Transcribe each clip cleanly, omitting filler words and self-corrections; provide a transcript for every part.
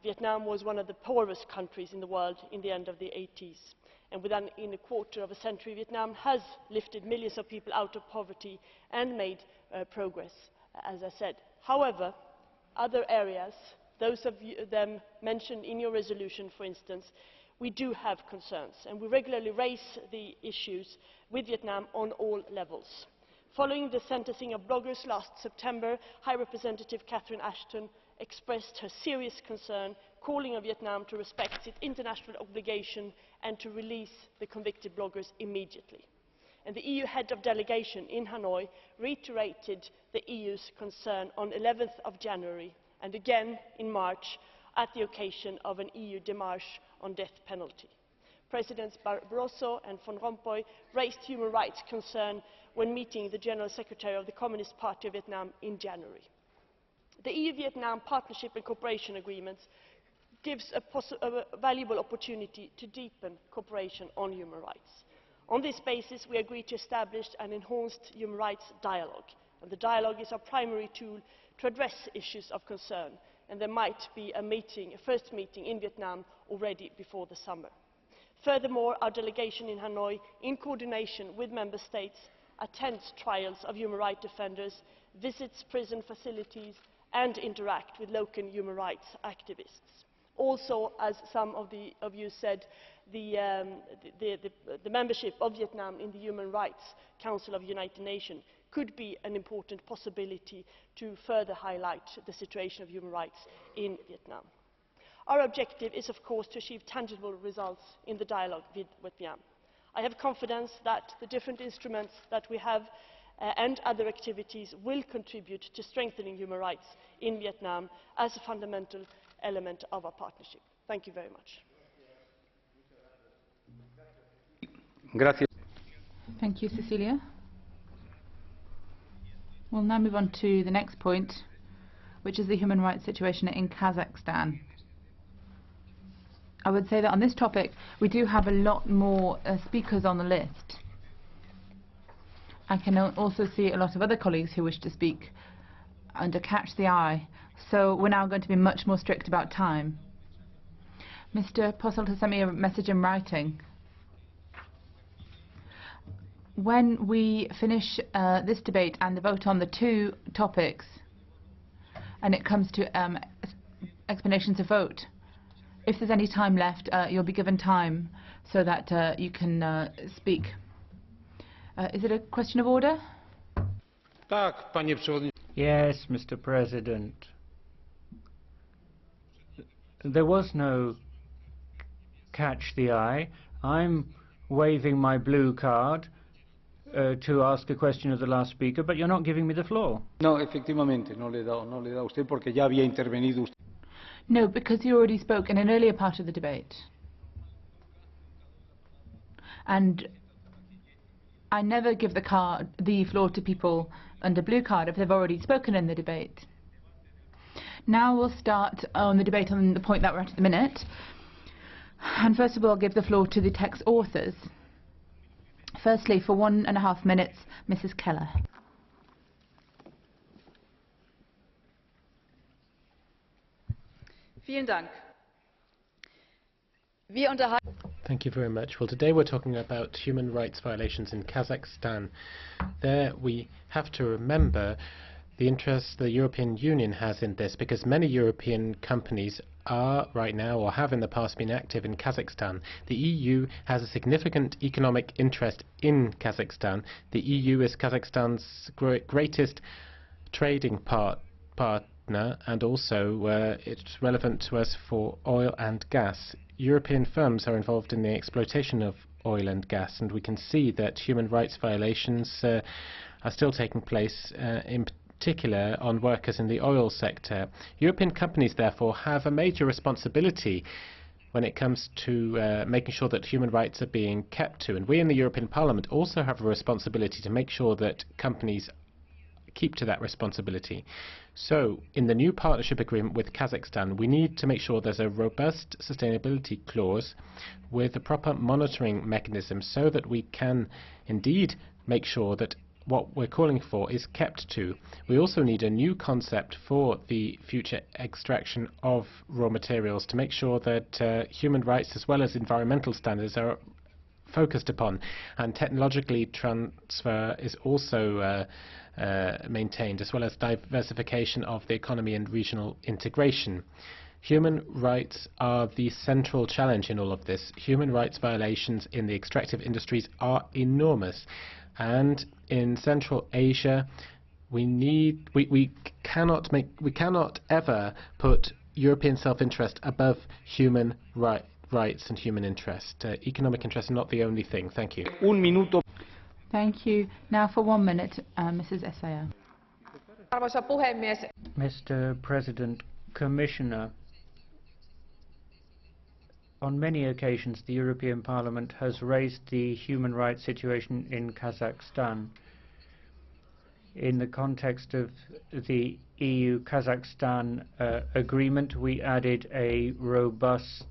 Vietnam was one of the poorest countries in the world in the end of the 80s. And within a quarter of a century, Vietnam has lifted millions of people out of poverty and made progress, as I said. However, other areas, those of them mentioned in your resolution, for instance, we do have concerns, and we regularly raise the issues with Vietnam on all levels. Following the sentencing of bloggers last September, High Representative Catherine Ashton expressed her serious concern, calling on Vietnam to respect its international obligation and to release the convicted bloggers immediately. And the EU head of delegation in Hanoi reiterated the EU's concern on 11th of January and again in March at the occasion of an EU démarche on death penalty. Presidents Barroso and Van Rompuy raised human rights concern when meeting the General Secretary of the Communist Party of Vietnam in January. The EU-Vietnam Partnership and Cooperation Agreement gives a valuable opportunity to deepen cooperation on human rights. On this basis, we agreed to establish an enhanced human rights dialogue. And the dialogue is our primary tool to address issues of concern, and there might be a first meeting in Vietnam already before the summer. Furthermore, our delegation in Hanoi, in coordination with Member States, attends trials of human rights defenders, visits prison facilities and interact with local human rights activists. Also, as some of you said, the membership of Vietnam in the Human Rights Council of the United Nations could be an important possibility to further highlight the situation of human rights in Vietnam. Our objective is, of course, to achieve tangible results in the dialogue with Vietnam. I have confidence that the different instruments that we have and other activities will contribute to strengthening human rights in Vietnam as a fundamental element of our partnership. Thank you very much. Gracias. Thank you, Cecilia. We'll now move on to the next point, which is the human rights situation in Kazakhstan. I would say that on this topic we do have a lot more speakers on the list. I can also see a lot of other colleagues who wish to speak under Catch the Eye, so we're now going to be much more strict about time. Mr. Posselt has sent me a message in writing. When we finish this debate and the vote on the two topics, and it comes to explanations of vote, if there's any time left, you'll be given time so that you can speak. Is it a question of order? Yes, Mr. President. There was no catch the eye. I'm waving my blue card to ask a question of the last speaker, but you're not giving me the floor. No, efectivamente, no le da a usted porque ya había intervenido usted. No, because you already spoke in an earlier part of the debate. And I never give the floor to people under blue card if they've already spoken in the debate. Now we'll start on the debate on the point that we're at the minute. And first of all, I'll give the floor to the text authors. Firstly, for 1.5 minutes, Mrs. Keller. Thank you very much. Well, today we're talking about human rights violations in Kazakhstan. There we have to remember the interest the European Union has in this, because many European companies are right now or have in the past been active in Kazakhstan. The EU has a significant economic interest in Kazakhstan. The EU is Kazakhstan's greatest trading partner, and also it's relevant to us for oil and gas. European firms are involved in the exploitation of oil and gas, and we can see that human rights violations are still taking place, in particular on workers in the oil sector. European companies, therefore, have a major responsibility when it comes to making sure that human rights are being kept to, and we in the European Parliament also have a responsibility to make sure that companies keep to that responsibility. So, in the new partnership agreement with Kazakhstan, we need to make sure there's a robust sustainability clause with a proper monitoring mechanism so that we can indeed make sure that what we're calling for is kept to. We also need a new concept for the future extraction of raw materials to make sure that human rights as well as environmental standards are focused upon, and technologically transfer is also maintained, as well as diversification of the economy and regional integration. Human rights are the central challenge in all of this. Human rights violations in the extractive industries are enormous, and in Central Asia we cannot ever put European self-interest above human rights and human interest. Economic interest is not the only thing. Thank you. Un minuto. Thank you. Now for 1 minute, Mrs. Essayah. Arvoisa puhemies. Mr. President, Commissioner, on many occasions the European Parliament has raised the human rights situation in Kazakhstan. In the context of the EU-Kazakhstan agreement, we added a robust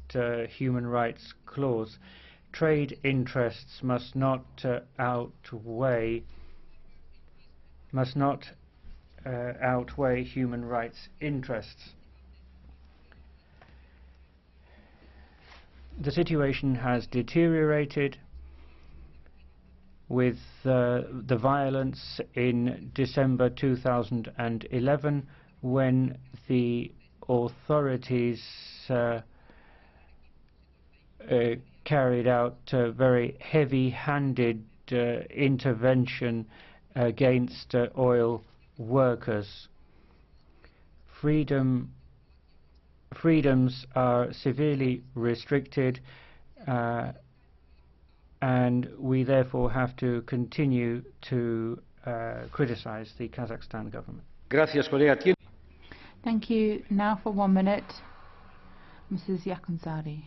human rights clause. Trade interests must not outweigh human rights interests. The situation has deteriorated with the violence in December 2011, when the authorities carried out very heavy-handed intervention against oil workers. Freedoms are severely restricted, and we therefore have to continue to criticize the Kazakhstan government. Gracias, colega. Thank you. Now for 1 minute, Mrs. Yakunsari.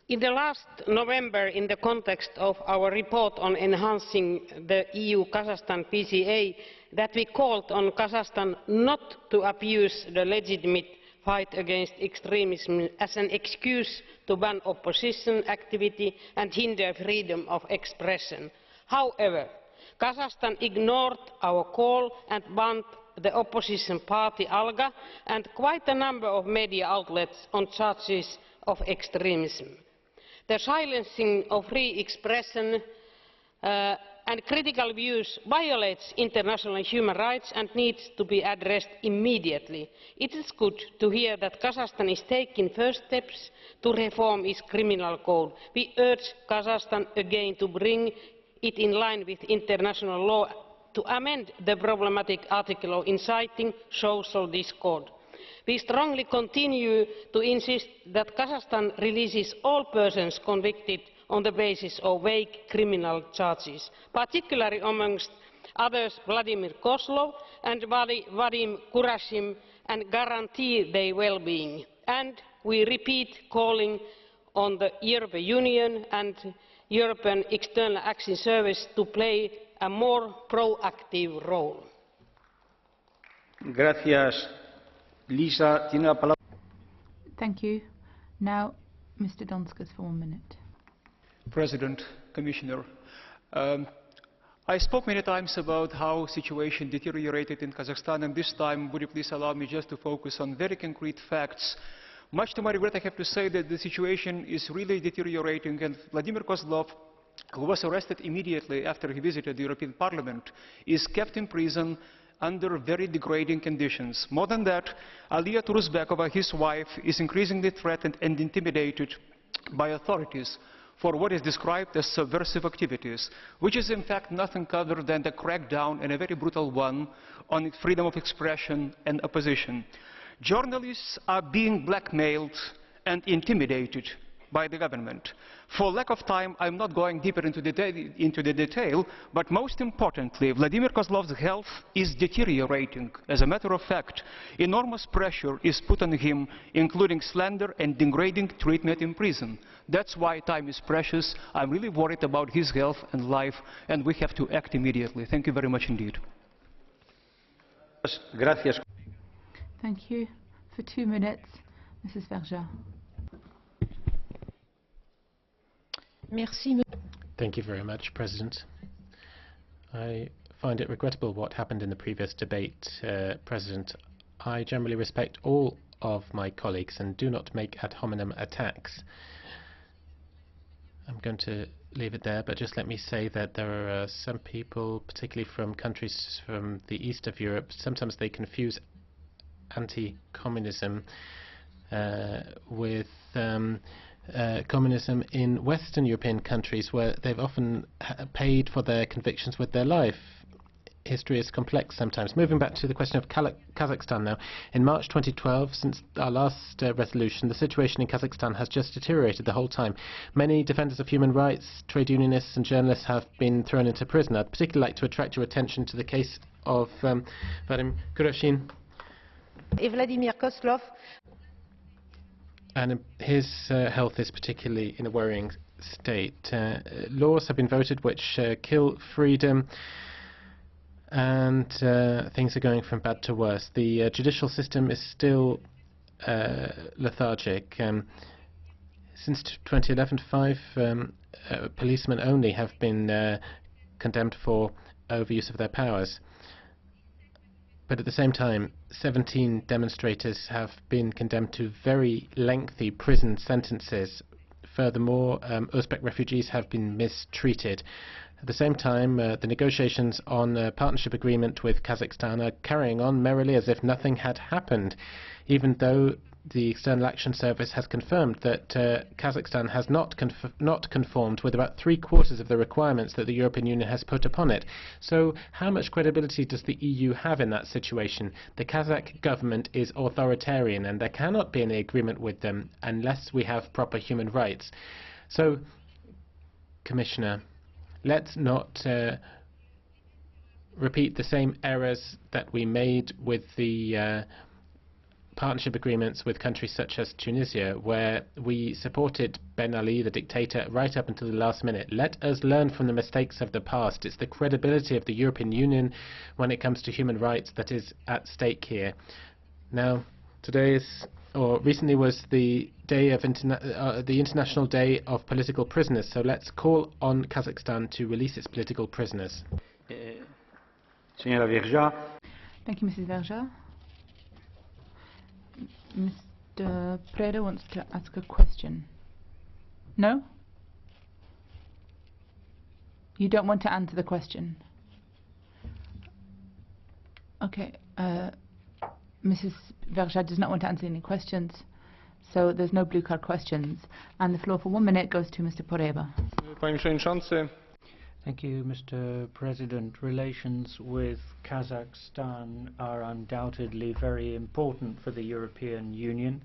In the last November, in the context of our report on enhancing the EU-Kazakhstan PCA, that we called on Kazakhstan not to abuse the legitimate fight against extremism as an excuse to ban opposition activity and hinder freedom of expression. However, Kazakhstan ignored our call and banned the opposition party ALGA and quite a number of media outlets on charges of extremism. The silencing of free expression and critical views violates international human rights and needs to be addressed immediately. It is good to hear that Kazakhstan is taking first steps to reform its criminal code. We urge Kazakhstan again to bring it in line with international law, to amend the problematic article of inciting social discord. We strongly continue to insist that Kazakhstan releases all persons convicted on the basis of vague criminal charges, particularly amongst others Vladimir Kozlov and Vadim Kurashim, and guarantee their well-being. And we repeat calling on the European Union and European External Action Service to play a more proactive role. Gracias, Lisa. Tiene la palabra. Thank you. Now, Mr. Donskas for 1 minute. President, Commissioner, I spoke many times about how the situation deteriorated in Kazakhstan, and this time would you please allow me just to focus on very concrete facts. Much to my regret, I have to say that the situation is really deteriorating, and Vladimir Kozlov, who was arrested immediately after he visited the European Parliament, is kept in prison under very degrading conditions. More than that, Aliya Turuzbekova, his wife, is increasingly threatened and intimidated by authorities for what is described as subversive activities, which is in fact nothing other than a crackdown, and a very brutal one, on freedom of expression and opposition. Journalists are being blackmailed and intimidated by the government. For lack of time, I'm not going deeper into the detail, but most importantly, Vladimir Kozlov's health is deteriorating. As a matter of fact, enormous pressure is put on him, including slander and degrading treatment in prison. That's why time is precious. I'm really worried about his health and life, and we have to act immediately. Thank you very much indeed. Gracias. Thank you. For 2 minutes, Mrs. Verja. Thank you very much, President. I find it regrettable what happened in the previous debate, President. I generally respect all of my colleagues and do not make ad hominem attacks. I'm going to leave it there, but just let me say that there are some people, particularly from countries from the east of Europe, sometimes they confuse anti-communism with communism in Western European countries, where they've often paid for their convictions with their life. History is complex sometimes. Moving back to the question of Kazakhstan now. In March 2012, since our last resolution, the situation in Kazakhstan has just deteriorated the whole time. Many defenders of human rights, trade unionists and journalists have been thrown into prison. I'd particularly like to attract your attention to the case of Vadim Kuramshin Vladimir Kozlov. And his health is particularly in a worrying state. Laws have been voted which kill freedom, and things are going from bad to worse. The judicial system is still lethargic. Since 2011, 5 policemen only have been condemned for overuse of their powers. But at the same time, 17 demonstrators have been condemned to very lengthy prison sentences. Furthermore, Uzbek refugees have been mistreated. At the same time, the negotiations on a partnership agreement with Kazakhstan are carrying on merrily as if nothing had happened, even though the External Action Service has confirmed that Kazakhstan has not conformed with about 3/4 of the requirements that the European Union has put upon it. So how much credibility does the EU have in that situation? The Kazakh government is authoritarian, and there cannot be any agreement with them unless we have proper human rights. So, Commissioner, let's not repeat the same errors that we made with the partnership agreements with countries such as Tunisia, where we supported Ben Ali, the dictator, right up until the last minute. Let us learn from the mistakes of the past. It's the credibility of the European Union when it comes to human rights that is at stake here. Now, recently was the day of the International Day of Political Prisoners, so let's call on Kazakhstan to release its political prisoners. Señora Verja. Thank you, Mrs. Verja. Mr. Preda wants to ask a question. No? You don't want to answer the question? Okay. Mrs. Verja does not want to answer any questions, so there's no blue card questions. And the floor for 1 minute goes to Mr. Poreba. Thank you, Mr. President. Relations with Kazakhstan are undoubtedly very important for the European Union.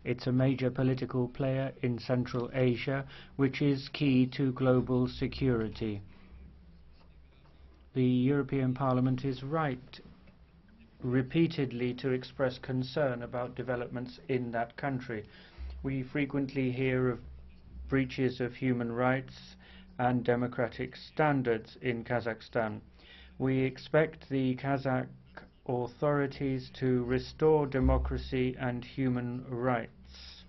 It's a major political player in Central Asia, which is key to global security. The European Parliament is right repeatedly to express concern about developments in that country. We frequently hear of breaches of human rights and democratic standards in Kazakhstan. We expect the Kazakh authorities to restore democracy and human rights.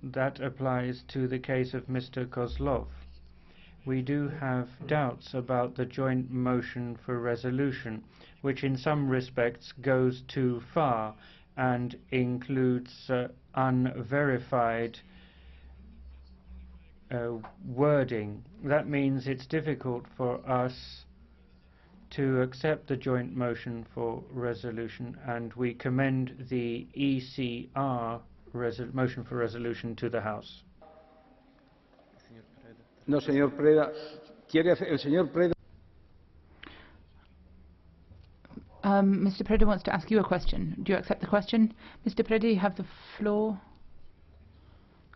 That applies to the case of Mr. Kozlov. We do have doubts about the joint motion for resolution, which in some respects goes too far and includes unverified wording. That means it's difficult for us to accept the joint motion for resolution, and we commend the ECR motion for resolution to the House. No, señor Preda. El señor Preda. Mr. Preda wants to ask you a question. Do you accept the question? Mr. Preda, you have the floor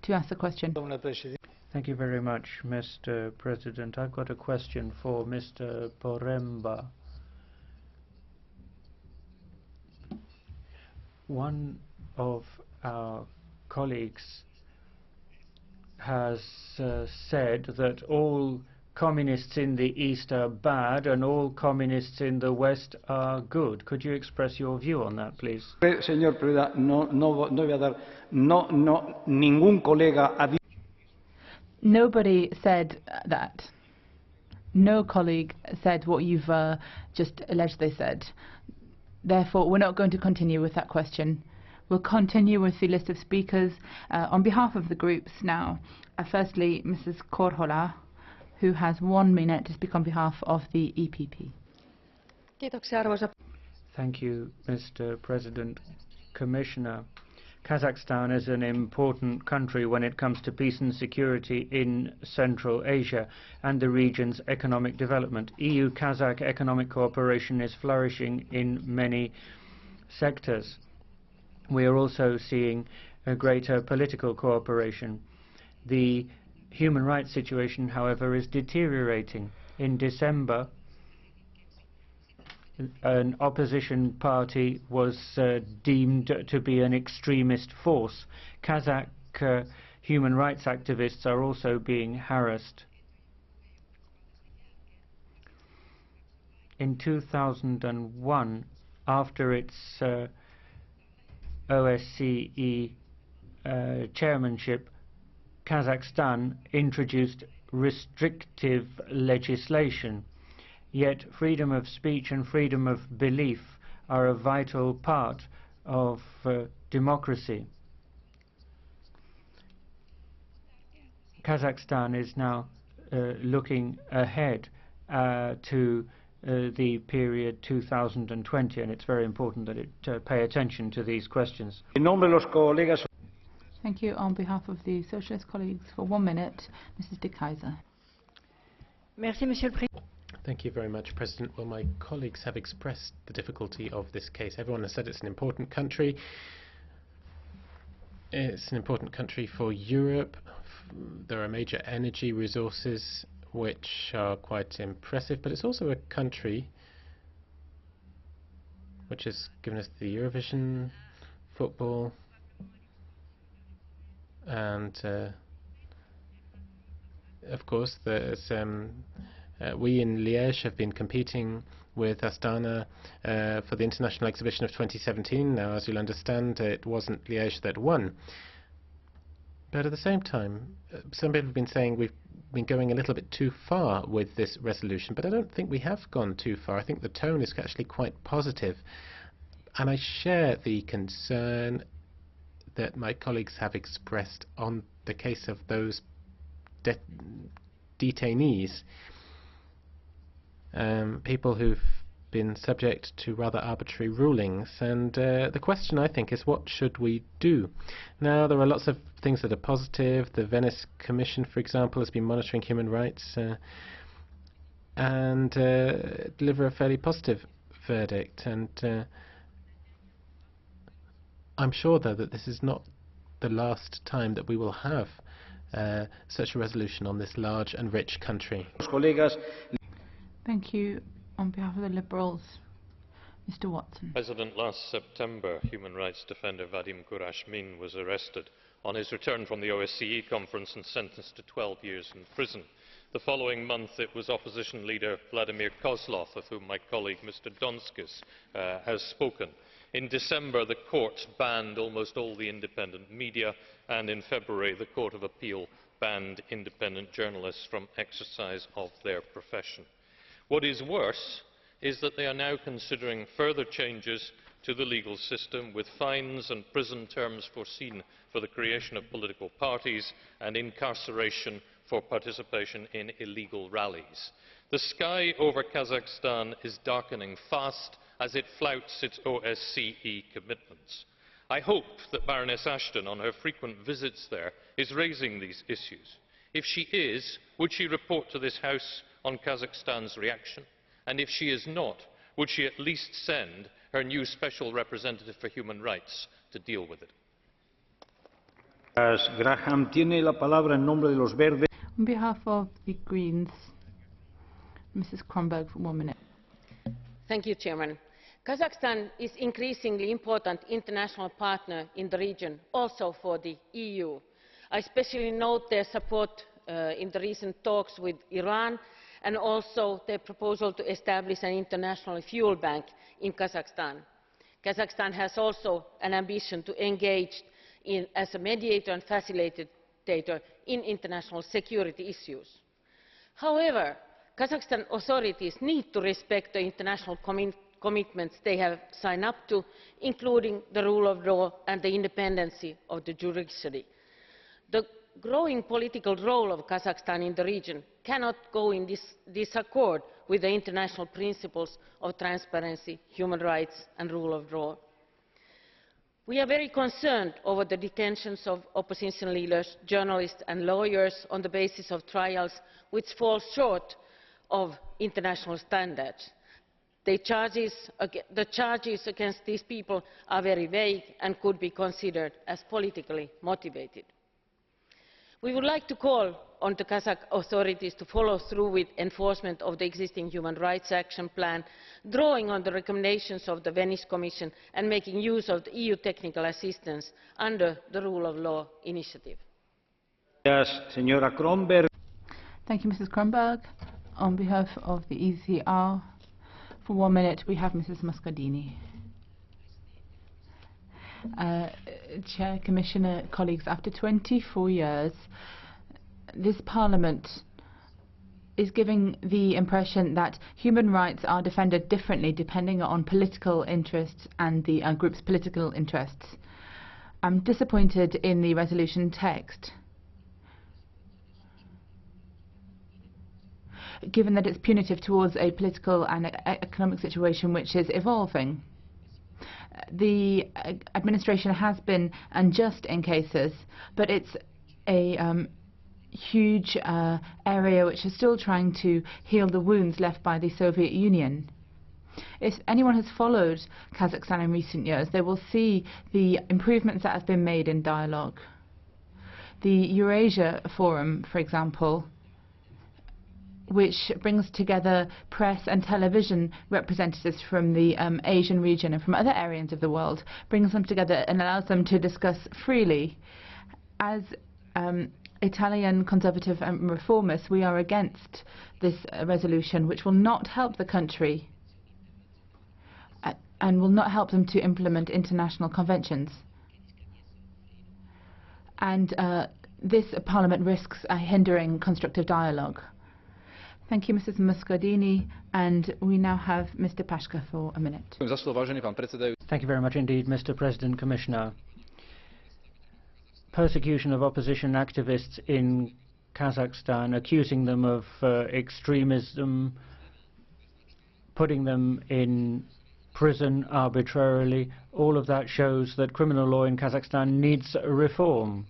to ask the question. Thank you very much, Mr. President. I've got a question for Mr. Poremba. One of our colleagues has said that all communists in the East are bad and all communists in the West are good. Could you express your view on that, please? Señor Preda, ningún colega ha dicho. Nobody said that. no colleague said what you've just alleged they said. Therefore, we're not going to continue with that question. We'll continue with the list of speakers on behalf of the groups now. Firstly, Mrs. Korhola, who has 1 minute to speak on behalf of the EPP. Thank you, Mr. President. Commissioner, Kazakhstan is an important country when it comes to peace and security in Central Asia and the region's economic development. EU-Kazakh economic cooperation is flourishing in many sectors. We are also seeing a greater political cooperation. The human rights situation, however, is deteriorating. In December, an opposition party was deemed to be an extremist force. Kazakh human rights activists are also being harassed. In 2001, after its OSCE chairmanship, Kazakhstan introduced restrictive legislation. Yet freedom of speech and freedom of belief are a vital part of democracy. Kazakhstan is now looking ahead to the period 2020, and it's very important that it pay attention to these questions. Thank you. On behalf of the Socialist colleagues, for 1 minute, Mrs. de Keyser. Merci, Monsieur le Président. Thank you very much, President. Well, my colleagues have expressed the difficulty of this case. Everyone has said it's an important country. It's an important country for Europe. There are major energy resources which are quite impressive, but it's also a country which has given us the Eurovision football, and of course there's we in Liège have been competing with Astana for the International Exhibition of 2017. Now, as you'll understand, it wasn't Liège that won. But at the same time, some people have been saying we've been going a little bit too far with this resolution, but I don't think we have gone too far. I think the tone is actually quite positive. And I share the concern that my colleagues have expressed on the case of those detainees. People who've been subject to rather arbitrary rulings, and the question, I think, is what should we do? Now, there are lots of things that are positive. The Venice Commission, for example, has been monitoring human rights and deliver a fairly positive verdict, and I'm sure, though, that this is not the last time that we will have such a resolution on this large and rich country. Thank you. On behalf of the Liberals, Mr. Watson. President, last September, human rights defender Vadim Kuramshin was arrested on his return from the OSCE conference and sentenced to 12 years in prison. The following month, it was opposition leader Vladimir Kozlov, of whom my colleague Mr. Donskis has spoken. In December, the court banned almost all the independent media, and in February, the Court of Appeal banned independent journalists from exercise of their profession. What is worse is that they are now considering further changes to the legal system, with fines and prison terms foreseen for the creation of political parties and incarceration for participation in illegal rallies. The sky over Kazakhstan is darkening fast as it flouts its OSCE commitments. I hope that Baroness Ashton, on her frequent visits there, is raising these issues. If she is, would she report to this House on Kazakhstan's reaction? And if she is not, would she at least send her new Special Representative for Human Rights to deal with it? On behalf of the Greens, Mrs. Kronberg, for 1 minute. Thank you, Chairman. Kazakhstan is an increasingly important international partner in the region, also for the EU. I especially note their support in the recent talks with Iran, and also their proposal to establish an international fuel bank in Kazakhstan. Kazakhstan has also an ambition to engage as a mediator and facilitator in international security issues. However, Kazakhstan authorities need to respect the international commitments they have signed up to, including the rule of law and the independence of the judiciary. The growing political role of Kazakhstan in the region cannot go in disaccord with the international principles of transparency, human rights and rule of law. We are very concerned over the detentions of opposition leaders, journalists and lawyers on the basis of trials which fall short of international standards. The charges against these people are very vague and could be considered as politically motivated. We would like to call on the Kazakh authorities to follow through with enforcement of the existing Human Rights Action Plan, drawing on the recommendations of the Venice Commission and making use of the EU technical assistance under the Rule of Law initiative. Yes, Señora Kronberg. Thank you, Mrs. Kronberg. On behalf of the ECR, for 1 minute, we have Mrs. Muscardini. Chair, Commissioner, colleagues, after 24 years, this Parliament is giving the impression that human rights are defended differently depending on political interests and the group's political interests. I'm disappointed in the resolution text, given that it's punitive towards a political and economic situation which is evolving. The administration has been unjust in cases, but it's a huge area which is still trying to heal the wounds left by the Soviet Union. If anyone has followed Kazakhstan in recent years, they will see the improvements that have been made in dialogue. The Eurasia Forum, for example, which brings together press and television representatives from the Asian region and from other areas of the world, brings them together and allows them to discuss freely. As Italian conservative reformists, we are against this resolution, which will not help the country and will not help them to implement international conventions. And this Parliament risks hindering constructive dialogue. Thank you, Mrs. Muscardini, and we now have Mr. Pashka for a minute. Thank you very much indeed, Mr. President, Commissioner. Persecution of opposition activists in Kazakhstan, accusing them of extremism, putting them in prison arbitrarily, all of that shows that criminal law in Kazakhstan needs reform.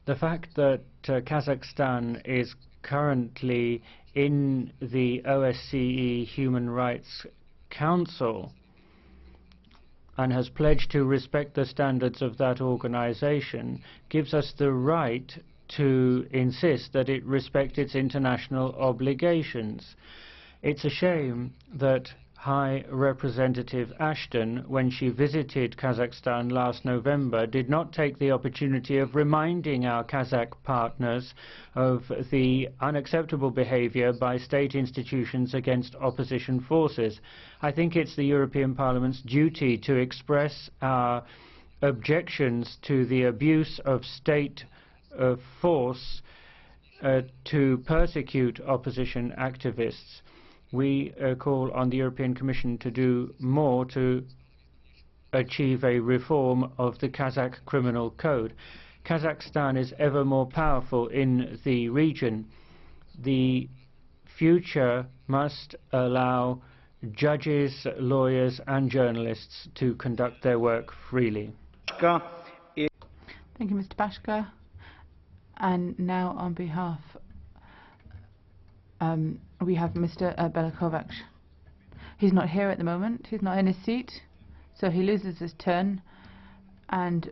The fact that Kazakhstan is currently in the OSCE Human Rights Council and has pledged to respect the standards of that organization gives us the right to insist that it respect its international obligations. It's a shame that High Representative Ashton, when she visited Kazakhstan last November, did not take the opportunity of reminding our Kazakh partners of the unacceptable behavior by state institutions against opposition forces. I think it's the European Parliament's duty to express our objections to the abuse of state force to persecute opposition activists. We call on the European Commission to do more to achieve a reform of the Kazakh criminal code. Kazakhstan is ever more powerful in the region. The future must allow judges, lawyers and journalists to conduct their work freely. Thank you, Mr. Pashka. And now on behalf we have Mr. Belakovac. He's not here at the moment. He's not in his seat, so he loses his turn. And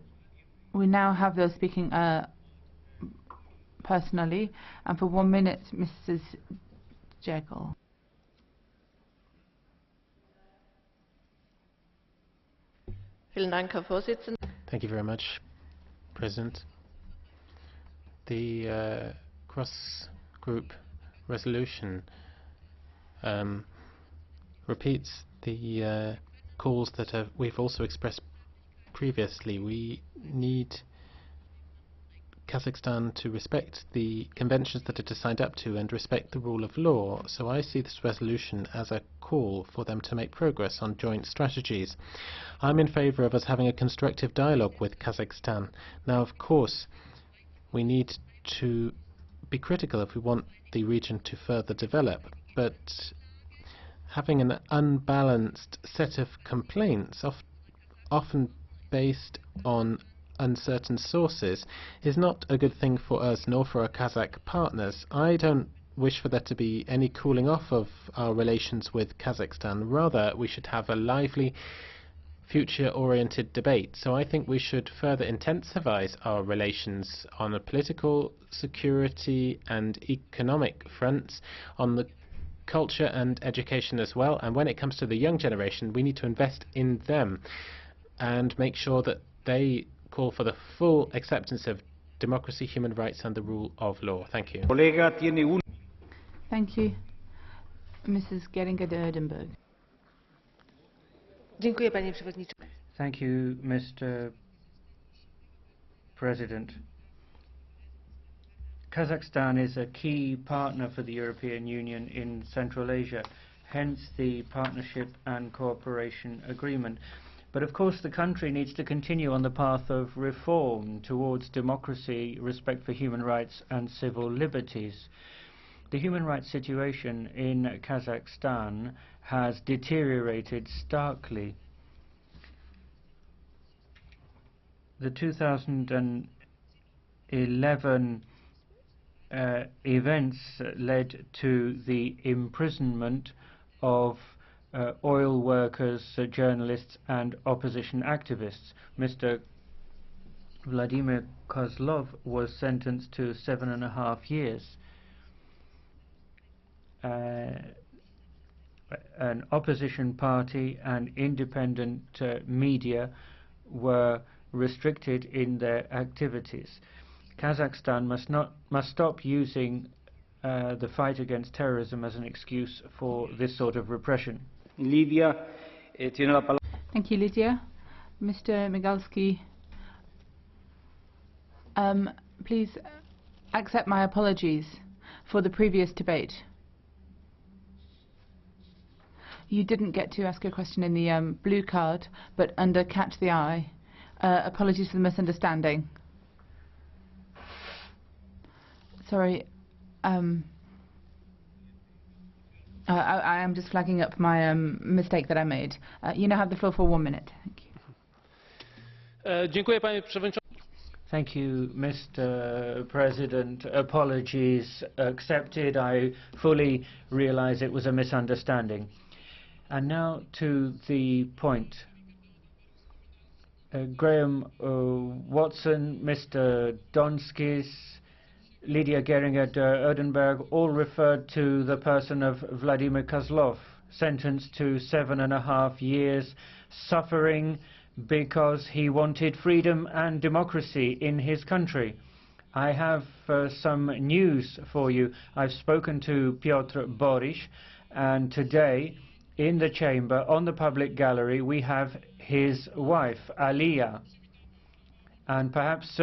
we now have those speaking personally. And for 1 minute, Mrs. Jekyll. Thank you very much, President. The cross-group resolution repeats the calls that we've also expressed previously. We need Kazakhstan to respect the conventions that it has signed up to and respect the rule of law. So I see this resolution as a call for them to make progress on joint strategies. I'm in favour of us having a constructive dialogue with Kazakhstan. Now, of course, we need to be critical if we want the region to further develop, but having an unbalanced set of complaints, often based on uncertain sources, is not a good thing for us nor for our Kazakh partners. I don't wish for there to be any cooling off of our relations with Kazakhstan. Rather, we should have a lively, future-oriented debate. So I think we should further intensify our relations on a political, security and economic fronts, on the culture and education as well. And when it comes to the young generation, we need to invest in them and make sure that they call for the full acceptance of democracy, human rights and the rule of law. Thank you. Thank you. Mrs. Geringer de Oedenberg. Thank you, Mr. President. Kazakhstan is a key partner for the European Union in Central Asia, hence the Partnership and Cooperation Agreement. But of course the country needs to continue on the path of reform towards democracy, respect for human rights and civil liberties. The human rights situation in Kazakhstan has deteriorated starkly. The 2011 events led to the imprisonment of oil workers, journalists and opposition activists. Mr. Vladimir Kozlov was sentenced to 7.5 years. An opposition party and independent media were restricted in their activities. Kazakhstan must stop using the fight against terrorism as an excuse for this sort of repression. Thank you, Lydia. Mr. Migalski, please accept my apologies for the previous debate. You didn't get to ask a question in the blue card, but under Catch the Eye. Apologies for the misunderstanding. Sorry. I am just flagging up my mistake that I made. You now have the floor for 1 minute. Thank you. Thank you, Mr. President. Apologies accepted. I fully realize it was a misunderstanding. And now to the point. Graham Watson, Mr. Donskis, Lydia Geringer de Oedenberg all referred to the person of Vladimir Kozlov, sentenced to 7.5 years, suffering because he wanted freedom and democracy in his country. I have some news for you. I've spoken to Piotr Boris, and today in the chamber, on the public gallery, we have his wife, Aliya. And perhaps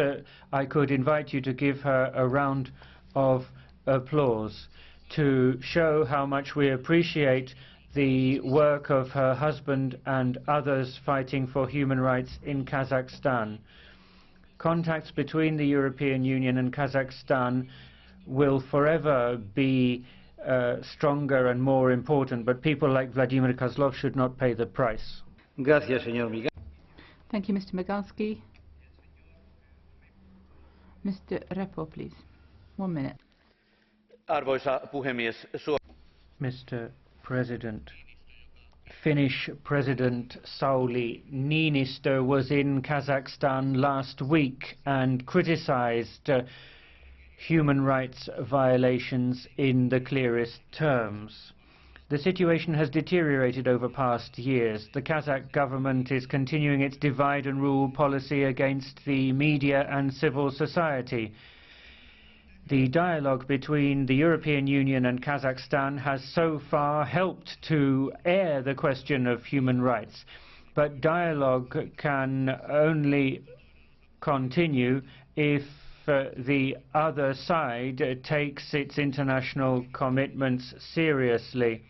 I could invite you to give her a round of applause to show how much we appreciate the work of her husband and others fighting for human rights in Kazakhstan. Contacts between the European Union and Kazakhstan will forever be stronger and more important, but people like Vladimir Kozlov should not pay the price. Thank you, Mr. Migalski. Mr. Repo, please. 1 minute. Mr. President, Finnish President Sauli Niinistö was in Kazakhstan last week and criticized human rights violations in the clearest terms. The situation has deteriorated over past years. The Kazakh government is continuing its divide and rule policy against the media and civil society. The dialogue between the European Union and Kazakhstan has so far helped to air the question of human rights. But dialogue can only continue if the other side takes its international commitments seriously.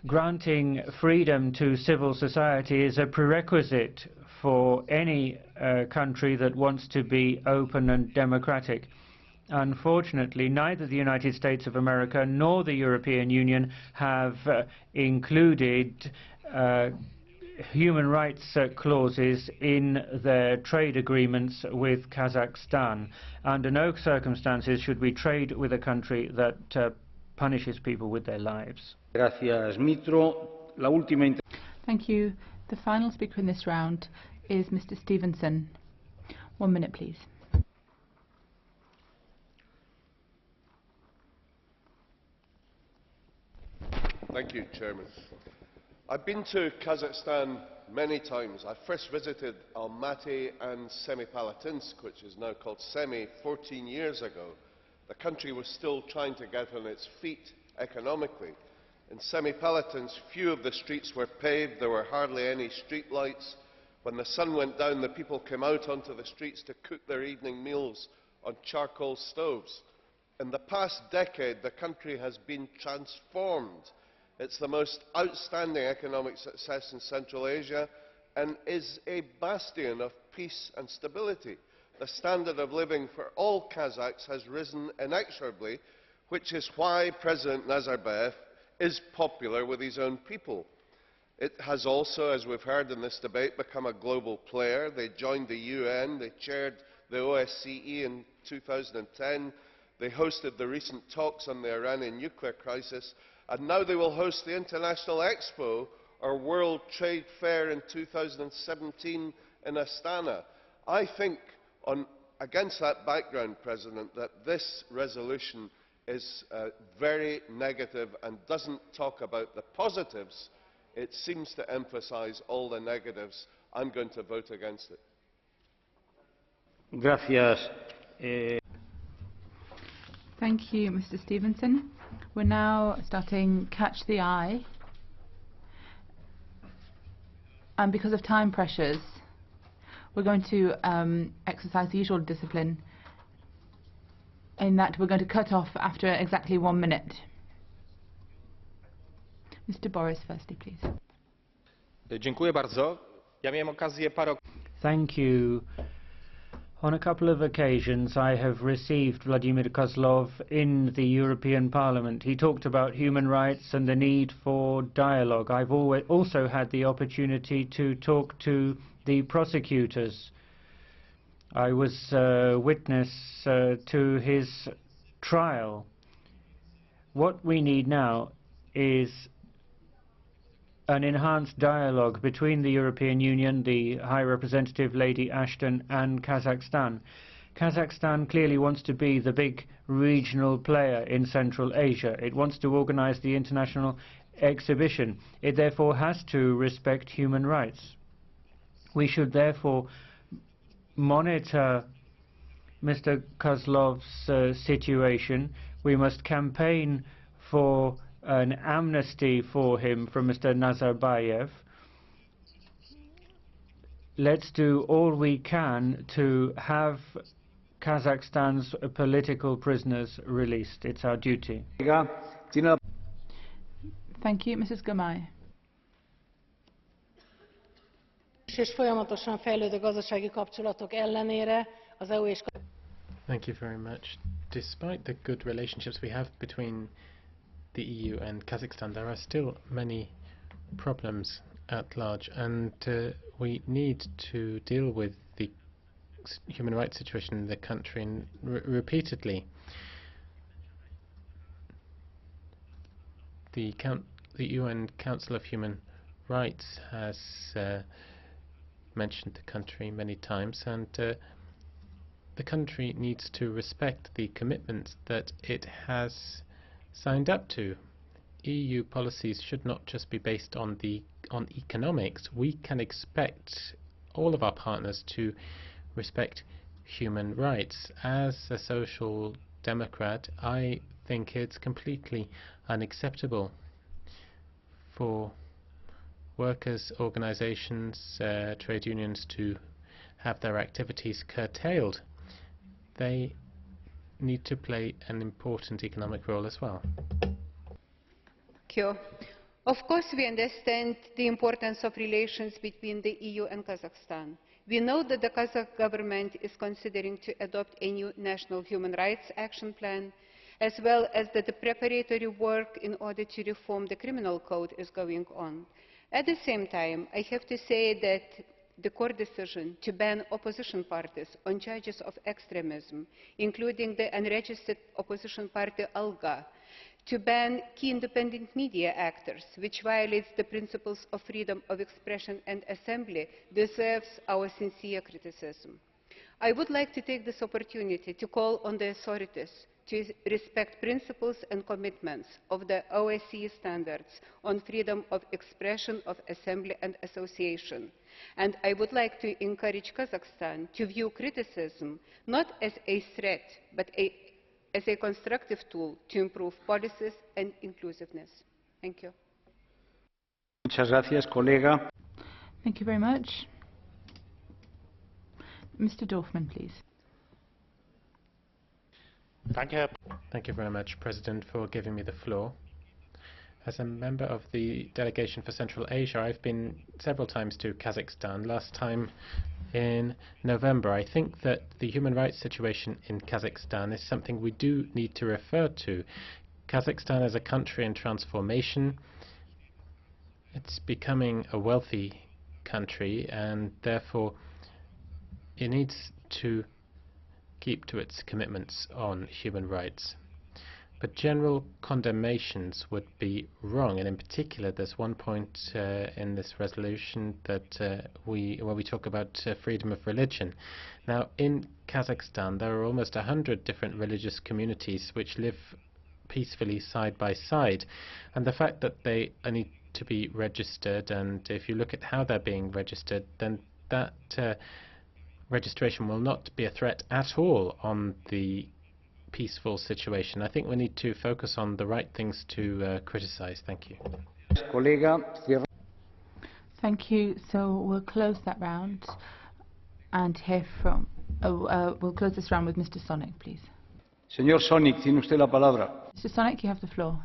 Granting freedom to civil society is a prerequisite for any country that wants to be open and democratic. Unfortunately, neither the United States of America nor the European Union have included human rights clauses in their trade agreements with Kazakhstan. Under no circumstances should we trade with a country that punishes people with their lives. Gracias, Mitro. La última. Thank you. The final speaker in this round is Mr. Stevenson. 1 minute, please. Thank you, Chairman. I've been to Kazakhstan many times. I first visited Almaty and Semipalatinsk, which is now called Semi, 14 years ago. The country was still trying to get on its feet economically. In Semipalatinsk, few of the streets were paved. There were hardly any street lights. When the sun went down, the people came out onto the streets to cook their evening meals on charcoal stoves. In the past decade, the country has been transformed. It's the most outstanding economic success in Central Asia and is a bastion of peace and stability. The standard of living for all Kazakhs has risen inexorably, which is why President Nazarbayev is popular with his own people. It has also, as we've heard in this debate, become a global player. They joined the UN, they chaired the OSCE in 2010, they hosted the recent talks on the Iranian nuclear crisis, and now they will host the International Expo, or World Trade Fair, in 2017 in Astana. I think, against that background, President, that this resolution is very negative and doesn't talk about the positives. It seems to emphasise all the negatives. I'm going to vote against it. Gracias. Thank you, Mr. Stevenson. We're now starting Catch the Eye. And because of time pressures, we're going to exercise the usual discipline in that we're going to cut off after exactly 1 minute. Mr. Boris, firstly, please. Dziękuję bardzo. Ja miałem okazję Thank you. On a couple of occasions I have received Vladimir Kozlov in the European Parliament. He talked about human rights and the need for dialogue. I've also had the opportunity to talk to the prosecutors. I was witness to his trial. What we need now is an enhanced dialogue between the European Union, the High Representative Lady Ashton, and Kazakhstan. Kazakhstan clearly wants to be the big regional player in Central Asia. It wants to organize the international exhibition. It therefore has to respect human rights. We should therefore monitor Mr. Kozlov's situation. We must campaign for an amnesty for him from Mr. Nazarbayev. Let's do all we can to have Kazakhstan's political prisoners released. It's our duty. Thank you, Mrs. Gamay. Thank you very much. Despite the good relationships we have between the EU and Kazakhstan, there are still many problems at large, and we need to deal with the human rights situation in the country repeatedly. The UN Council of Human Rights has mentioned the country many times, and the country needs to respect the commitments that it has signed up to. EU policies should not just be based on economics. We can expect all of our partners to respect human rights. As a social democrat, I think it's completely unacceptable for workers' organizations, trade unions to have their activities curtailed. They need to play an important economic role as well. Thank you. Of course, we understand the importance of relations between the EU and Kazakhstan. We know that the Kazakh government is considering to adopt a new national human rights action plan, as well as that the preparatory work in order to reform the criminal code is going on. At the same time, I have to say that the court decision to ban opposition parties on charges of extremism, including the unregistered opposition party ALGA, to ban key independent media actors, which violates the principles of freedom of expression and assembly, deserves our sincere criticism. I would like to take this opportunity to call on the authorities to respect principles and commitments of the OSCE standards on freedom of expression, of assembly and association. And I would like to encourage Kazakhstan to view criticism not as a threat, but as a constructive tool to improve policies and inclusiveness. Thank you. Muchas gracias, colega. Thank you very much. Mr. Dorfman, please. Thank you very much, President, for giving me the floor. As a member of the delegation for Central Asia, I've been several times to Kazakhstan, last time in November. I think that the human rights situation in Kazakhstan is something we do need to refer to. Kazakhstan is a country in transformation. It's becoming a wealthy country, and therefore it needs to keep to its commitments on human rights. But general condemnations would be wrong, and in particular there's one point in this resolution that where we talk about freedom of religion. Now, in Kazakhstan there are almost 100 different religious communities which live peacefully side by side, and the fact that they need to be registered, and if you look at how they're being registered, then that registration will not be a threat at all on the peaceful situation. I think we need to focus on the right things to criticize. Thank you. Thank you. So we'll close that round and hear from. We'll close this round with Mr. Sonik, please. Señor Sonik, tiene usted la palabra. Mr. Sonik, you have the floor.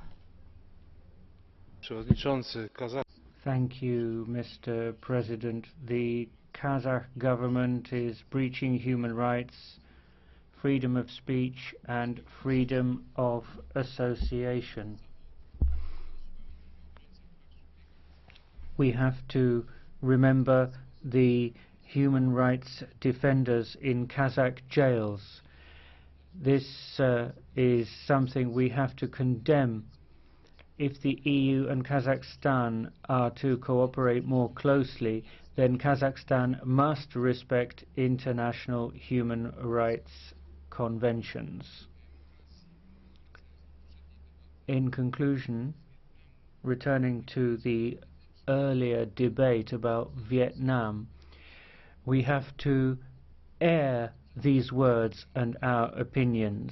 Thank you, Mr. President. The Kazakh government is breaching human rights, freedom of speech and freedom of association. We have to remember the human rights defenders in Kazakh jails. This is something we have to condemn. If the EU and Kazakhstan are to cooperate more closely, then Kazakhstan must respect international human rights conventions. In conclusion, returning to the earlier debate about Vietnam, we have to air these words and our opinions.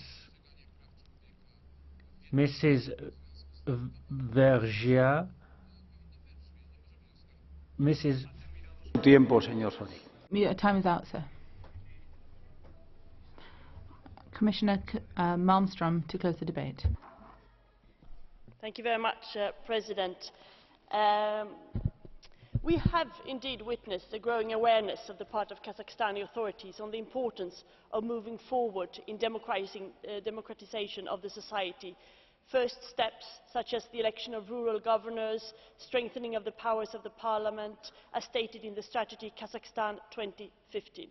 Mrs. Vergia, Mrs. Tiempo, señor Sonik. Yeah, time is out, sir. Commissioner Malmström to close the debate. Thank you very much, President. We have indeed witnessed a growing awareness on the part of Kazakhstani authorities on the importance of moving forward in democratization of the society. First steps, such as the election of rural governors, strengthening of the powers of the parliament, as stated in the strategy Kazakhstan 2015.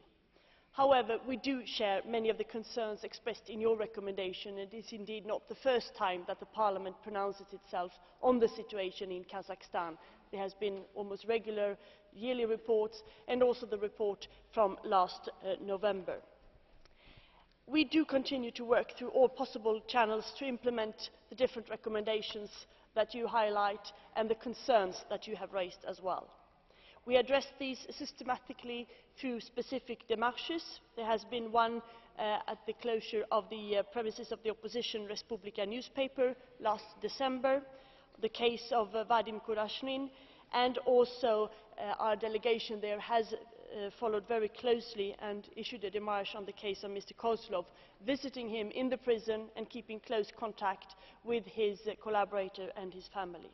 However, we do share many of the concerns expressed in your recommendation, and it is indeed not the first time that the Parliament pronounces itself on the situation in Kazakhstan. There has been almost regular yearly reports, and also the report from last November. We do continue to work through all possible channels to implement the different recommendations that you highlight and the concerns that you have raised as well. We address these systematically through specific démarches. There has been one at the closure of the premises of the opposition Respublika newspaper last December, the case of Vadim Kurashnin, and also our delegation there has followed very closely and issued a démarche on the case of Mr. Kozlov, visiting him in the prison and keeping close contact with his collaborator and his family.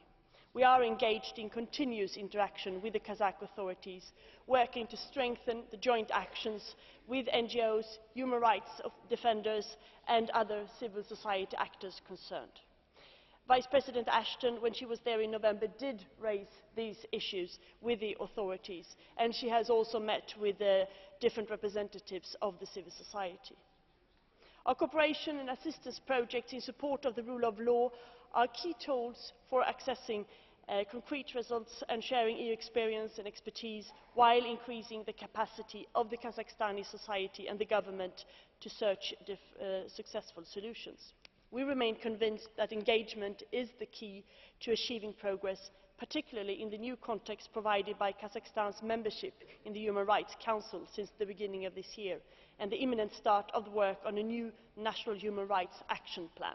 We are engaged in continuous interaction with the Kazakh authorities, working to strengthen the joint actions with NGOs, human rights defenders and other civil society actors concerned. Vice President Ashton, when she was there in November, did raise these issues with the authorities, and she has also met with different representatives of the civil society. Our cooperation and assistance projects in support of the rule of law are key tools for accessing concrete results and sharing EU experience and expertise while increasing the capacity of the Kazakhstani society and the government to search successful solutions. We remain convinced that engagement is the key to achieving progress, particularly in the new context provided by Kazakhstan's membership in the Human Rights Council since the beginning of this year and the imminent start of the work on a new national human rights action plan.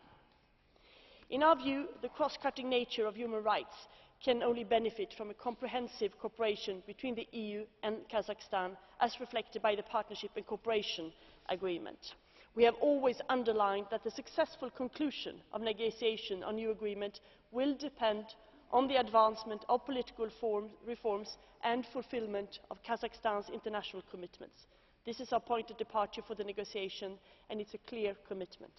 In our view, the cross-cutting nature of human rights can only benefit from a comprehensive cooperation between the EU and Kazakhstan, as reflected by the Partnership and Cooperation Agreement. We have always underlined that the successful conclusion of negotiation on new agreement will depend on the advancement of political reforms and fulfilment of Kazakhstan's international commitments. This is our point of departure for the negotiation, and it's a clear commitment.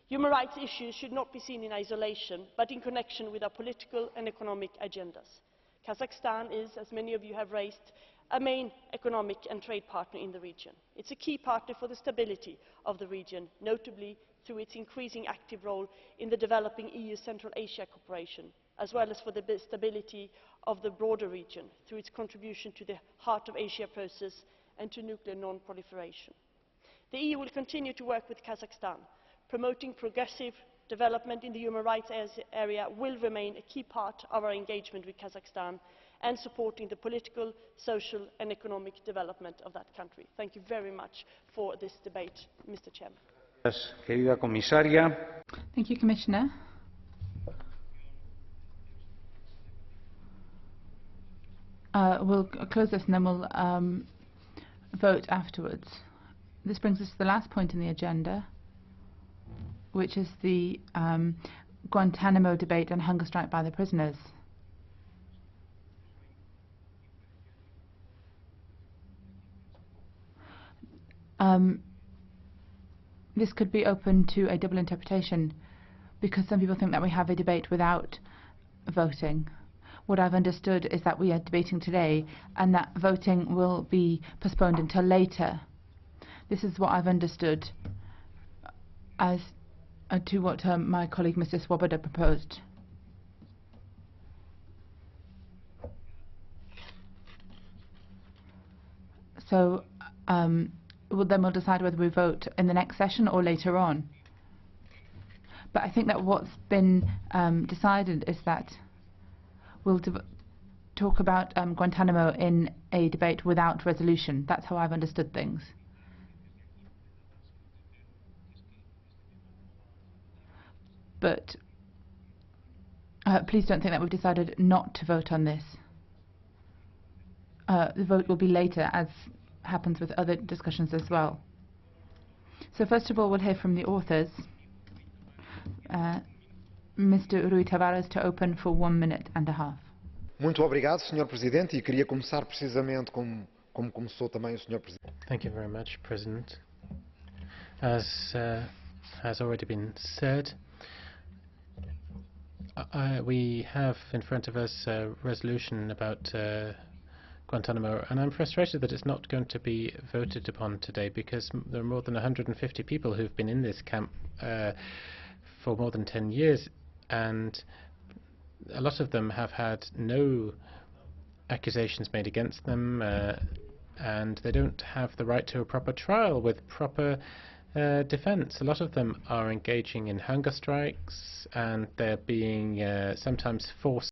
Human rights issues should not be seen in isolation, but in connection with our political and economic agendas. Kazakhstan is, as many of you have raised, a main economic and trade partner in the region. It's a key partner for the stability of the region, notably through its increasing active role in the developing EU Central Asia cooperation, as well as for the stability of the broader region through its contribution to the Heart of Asia process and to nuclear non-proliferation. The EU will continue to work with Kazakhstan. Promoting progressive development in the human rights area will remain a key part of our engagement with Kazakhstan and supporting the political, social and economic development of that country. Thank you very much for this debate, Mr. Chairman. Querida comisaria. Thank you, Commissioner. We'll close this and then we'll vote afterwards. This brings us to the last point on the agenda, which is the Guantanamo debate and hunger strike by the prisoners. This could be open to a double interpretation, because some people think that we have a debate without voting. What I've understood is that we are debating today and that voting will be postponed until later. This is what I've understood as to what my colleague Mr. Swoboda proposed. So we'll decide whether we vote in the next session or later on. But I think that what's been decided is that we'll talk about Guantanamo in a debate without resolution. That's how I've understood things. But please don't think that we've decided not to vote on this. The vote will be later, as happens with other discussions as well. So first of all, we'll hear from the authors. Mr. Rui Tavares to open for 1.5 minutes. Muito obrigado, Sr. Presidente, e queria começar precisamente como começou também o Sr. Presidente. Thank you very much, President. As has already been said, we have in front of us a resolution about Guantanamo, and I'm frustrated that it's not going to be voted upon today, because there are more than 150 people who've been in this camp for more than 10 years, and a lot of them have had no accusations made against them, and they don't have the right to a proper trial with proper defense. A lot of them are engaging in hunger strikes, and they're being sometimes forced